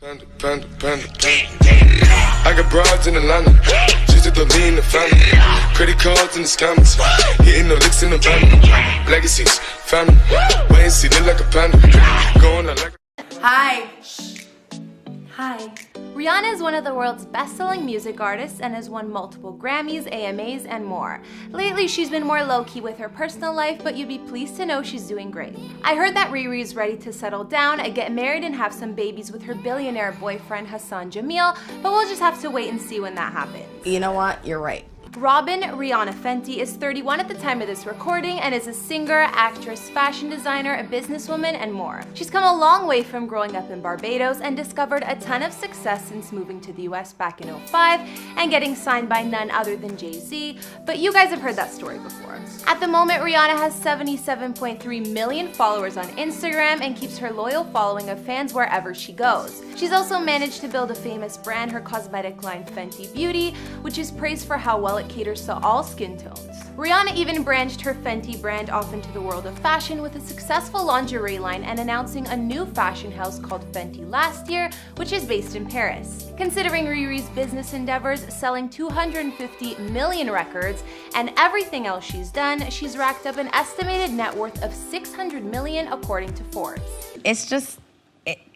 Panda, panda, panda. I got broads in Atlanta, just at the lean the family. Credit cards in the scammers, hitting the licks in the van. Legacies, family, wait and see, look like a panda. Going out like Hi. Hi. Rihanna is one of the world's best-selling music artists and has won multiple Grammys, AMAs, and more. Lately, she's been more low-key with her personal life, but you'd be pleased to know she's doing great. I heard that Riri is ready to settle down, get married, and have some babies with her billionaire boyfriend Hassan Jamil, but we'll just have to wait and see when that happens. You know what? You're right. Robin Rihanna Fenty is 31 at the time of this recording and is a singer, actress, fashion designer, a businesswoman, and more. She's come a long way from growing up in Barbados and discovered a ton of success since moving to the US back in 2005 and getting signed by none other than Jay-Z, but you guys have heard that story before. At the moment, Rihanna has 77.3 million followers on Instagram and keeps her loyal following of fans wherever she goes. She's also managed to build a famous brand, her cosmetic line Fenty Beauty, which is praised for how well it caters to all skin tones. Rihanna even branched her Fenty brand off into the world of fashion with a successful lingerie line and announcing a new fashion house called Fenty last year, which is based in Paris. Considering Riri's business endeavors, selling 250 million records, and everything else she's done, she's racked up an estimated net worth of 600 million according to Forbes.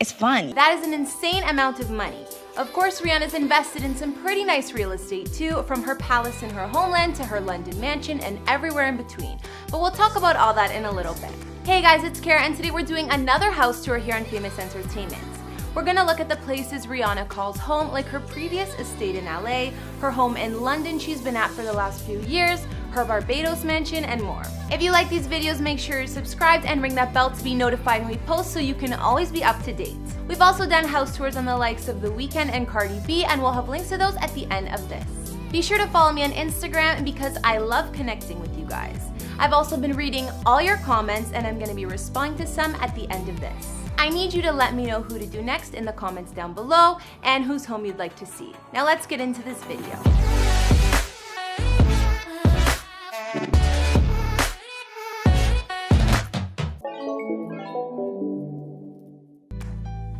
It's fun. That is an insane amount of money. Of course, Rihanna's invested in some pretty nice real estate too, from her palace in her homeland to her London mansion and everywhere in between. But we'll talk about all that in a little bit. Hey guys, it's Kara, and today we're doing another house tour here on Famous Entertainment. We're gonna look at the places Rihanna calls home, like her previous estate in LA, her home in London she's been at for the last few years, her Barbados mansion, and more. If you like these videos, make sure you're subscribed and ring that bell to be notified when we post so you can always be up to date. We've also done house tours on the likes of The Weeknd and Cardi B, and we'll have links to those at the end of this. Be sure to follow me on Instagram because I love connecting with you guys. I've also been reading all your comments and I'm gonna be responding to some at the end of this. I need you to let me know who to do next in the comments down below and whose home you'd like to see. Now let's get into this video.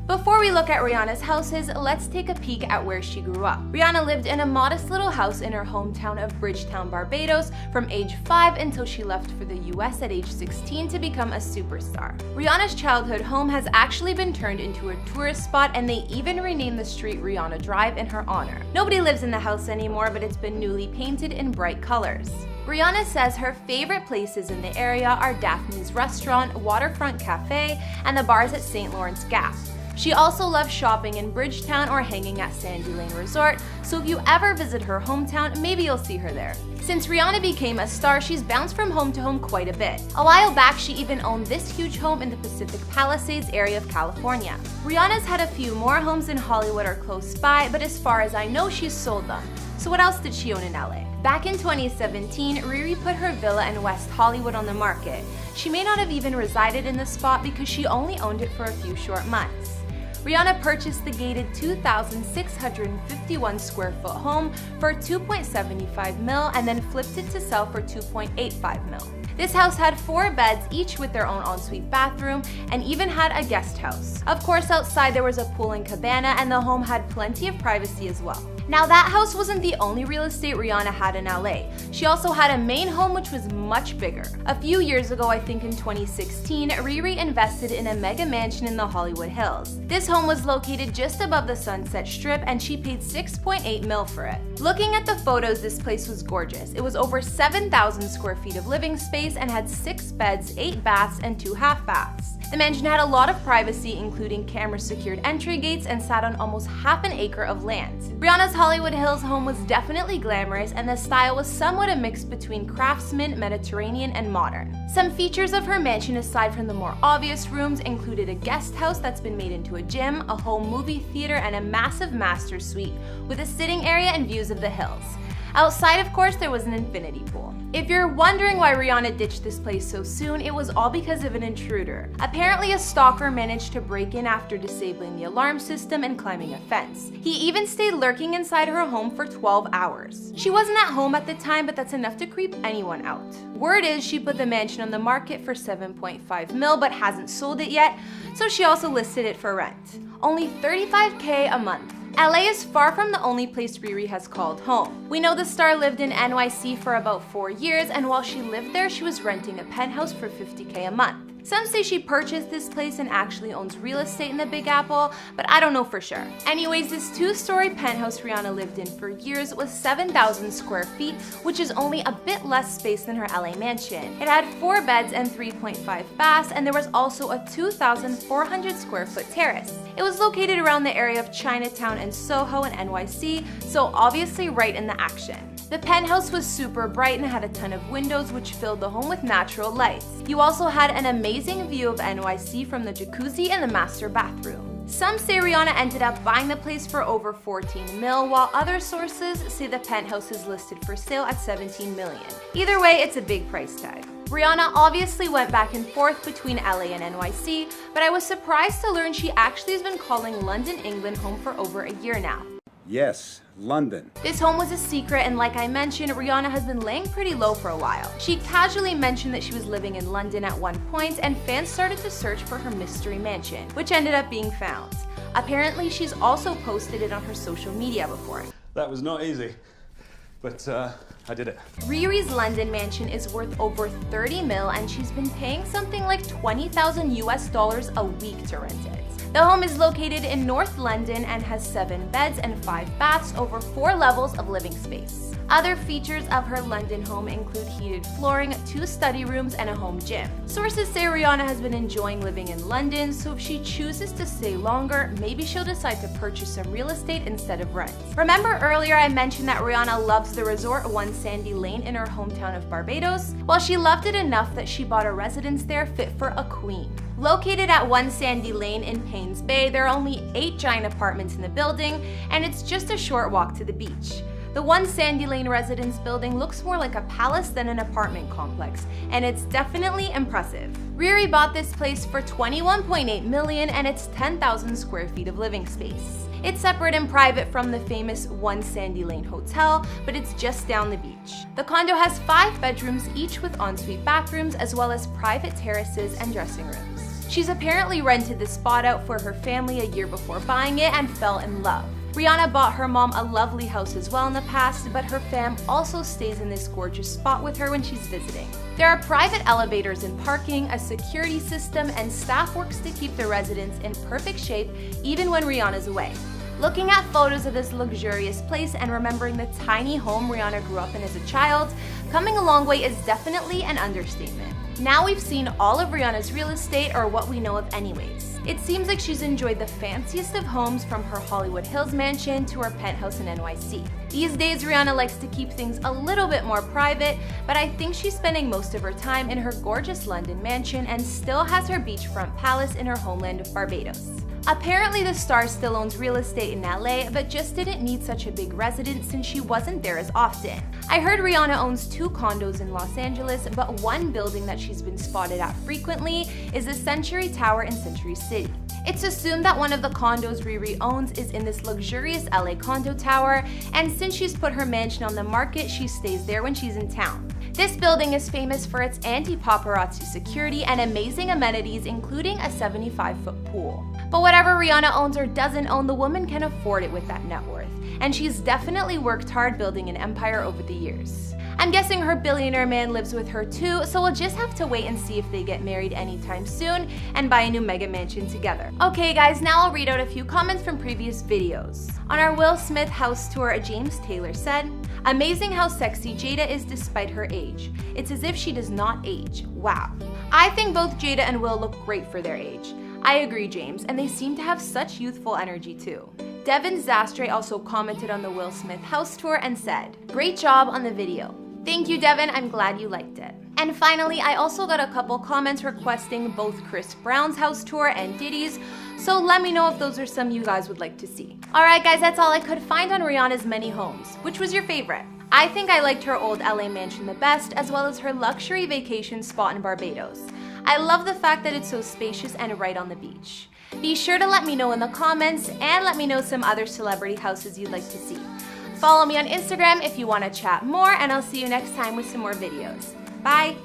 Before we look at Rihanna's houses, let's take a peek at where she grew up. Rihanna lived in a modest little house in her hometown of Bridgetown, Barbados from age 5 until she left for the US at age 16 to become a superstar. Rihanna's childhood home has actually been turned into a tourist spot, and they even renamed the street Rihanna Drive in her honor. Nobody lives in the house anymore, but it's been newly painted in bright colors. Rihanna says her favorite places in the area are Daphne's Restaurant, Waterfront Cafe, and the bars at St. Lawrence Gap. She also loves shopping in Bridgetown or hanging at Sandy Lane Resort, so if you ever visit her hometown, maybe you'll see her there. Since Rihanna became a star, she's bounced from home to home quite a bit. A while back, she even owned this huge home in the Pacific Palisades area of California. Rihanna's had a few more homes in Hollywood or close by, but as far as I know, she's sold them. So what else did she own in LA? Back in 2017, Riri put her villa in West Hollywood on the market. She may not have even resided in the spot because she only owned it for a few short months. Rihanna purchased the gated 2,651 square foot home for $2.75 mil and then flipped it to sell for $2.85 mil. This house had 4 beds, each with their own ensuite bathroom, and even had a guest house. Of course, outside there was a pool and cabana, and the home had plenty of privacy as well. Now, that house wasn't the only real estate Rihanna had in LA. She also had a main home which was much bigger. A few years ago, I think in 2016, Riri invested in a mega mansion in the Hollywood Hills. This home was located just above the Sunset Strip, and she paid $6.8 mil for it. Looking at the photos, this place was gorgeous. It was over 7,000 square feet of living space and had 6 beds, 8 baths, and 2 half baths. The mansion had a lot of privacy, including camera-secured entry gates, and sat on almost half an acre of land. Rihanna's Hollywood Hills home was definitely glamorous, and the style was somewhat a mix between craftsman, Mediterranean, and modern. Some features of her mansion, aside from the more obvious rooms, included a guest house that's been made into a gym, a home movie theater, and a massive master suite with a sitting area and views of the hills. Outside, of course, there was an infinity pool. If you're wondering why Rihanna ditched this place so soon, it was all because of an intruder. Apparently, a stalker managed to break in after disabling the alarm system and climbing a fence. He even stayed lurking inside her home for 12 hours. She wasn't at home at the time, but that's enough to creep anyone out. Word is she put the mansion on the market for 7.5 mil, but hasn't sold it yet, so she also listed it for rent. Only $35K a month. LA is far from the only place Riri has called home. We know the star lived in NYC for about 4 years, and while she lived there, she was renting a penthouse for $50K a month. Some say she purchased this place and actually owns real estate in the Big Apple, but I don't know for sure. Anyways, this 2-story penthouse Rihanna lived in for years was 7,000 square feet, which is only a bit less space than her LA mansion. It had 4 beds and 3.5 baths, and there was also a 2,400 square foot terrace. It was located around the area of Chinatown and Soho in NYC, so obviously right in the action. The penthouse was super bright and had a ton of windows which filled the home with natural lights. You also had an amazing view of NYC from the jacuzzi and the master bathroom. Some say Rihanna ended up buying the place for over 14 mil, while other sources say the penthouse is listed for sale at 17 million. Either way, it's a big price tag. Rihanna obviously went back and forth between LA and NYC, but I was surprised to learn she actually has been calling London, England home for over a year now. Yes, London. This home was a secret, and like I mentioned, Rihanna has been laying pretty low for a while. She casually mentioned that she was living in London at one point, and fans started to search for her mystery mansion, which ended up being found. Apparently, she's also posted it on her social media before. That was not easy, but I did it. Riri's London mansion is worth over 30 mil, and she's been paying something like 20,000 US dollars a week to rent it. The home is located in North London and has 7 beds and 5 baths over 4 levels of living space. Other features of her London home include heated flooring, 2 study rooms, and a home gym. Sources say Rihanna has been enjoying living in London, so if she chooses to stay longer, maybe she'll decide to purchase some real estate instead of rent. Remember earlier I mentioned that Rihanna loves the resort One Sandy Lane in her hometown of Barbados? Well, she loved it enough that she bought a residence there fit for a queen. Located at One Sandy Lane in Paynes Bay, there are only 8 giant apartments in the building, and it's just a short walk to the beach. The One Sandy Lane residence building looks more like a palace than an apartment complex, and it's definitely impressive. Riri bought this place for 21.8 million, and it's 10,000 square feet of living space. It's separate and private from the famous One Sandy Lane Hotel, but it's just down the beach. The condo has 5 bedrooms, each with ensuite bathrooms, as well as private terraces and dressing rooms. She's apparently rented the spot out for her family a year before buying it and fell in love. Rihanna bought her mom a lovely house as well in the past, but her fam also stays in this gorgeous spot with her when she's visiting. There are private elevators and parking, a security system, and staff works to keep the residents in perfect shape even when Rihanna's away. Looking at photos of this luxurious place and remembering the tiny home Rihanna grew up in as a child, coming a long way is definitely an understatement. Now we've seen all of Rihanna's real estate, or what we know of anyways. It seems like she's enjoyed the fanciest of homes, from her Hollywood Hills mansion to her penthouse in NYC. These days, Rihanna likes to keep things a little bit more private, but I think she's spending most of her time in her gorgeous London mansion and still has her beachfront palace in her homeland of Barbados. Apparently, the star still owns real estate in LA, but just didn't need such a big residence since she wasn't there as often. I heard Rihanna owns 2 condos in Los Angeles, but one building that she's been spotted at frequently is the Century Tower in Century City. It's assumed that one of the condos Riri owns is in this luxurious LA condo tower, and since she's put her mansion on the market, she stays there when she's in town. This building is famous for its anti-paparazzi security and amazing amenities, including a 75-foot pool. But whatever Rihanna owns or doesn't own, the woman can afford it with that net worth, and she's definitely worked hard building an empire over the years. I'm guessing her billionaire man lives with her too, so we'll just have to wait and see if they get married anytime soon and buy a new mega mansion together. Okay guys, now I'll read out a few comments from previous videos. On our Will Smith house tour, James Taylor said, "Amazing how sexy Jada is despite her age. It's as if she does not age. Wow. I think both Jada and Will look great for their age." I agree, James, and they seem to have such youthful energy too. Devin Zastre also commented on the Will Smith house tour and said, "Great job on the video." Thank you, Devin, I'm glad you liked it. And finally, I also got a couple comments requesting both Chris Brown's house tour and Diddy's, so let me know if those are some you guys would like to see. Alright guys, that's all I could find on Rihanna's many homes. Which was your favorite? I think I liked her old LA mansion the best, as well as her luxury vacation spot in Barbados. I love the fact that it's so spacious and right on the beach. Be sure to let me know in the comments and let me know some other celebrity houses you'd like to see. Follow me on Instagram if you want to chat more, and I'll see you next time with some more videos. Bye!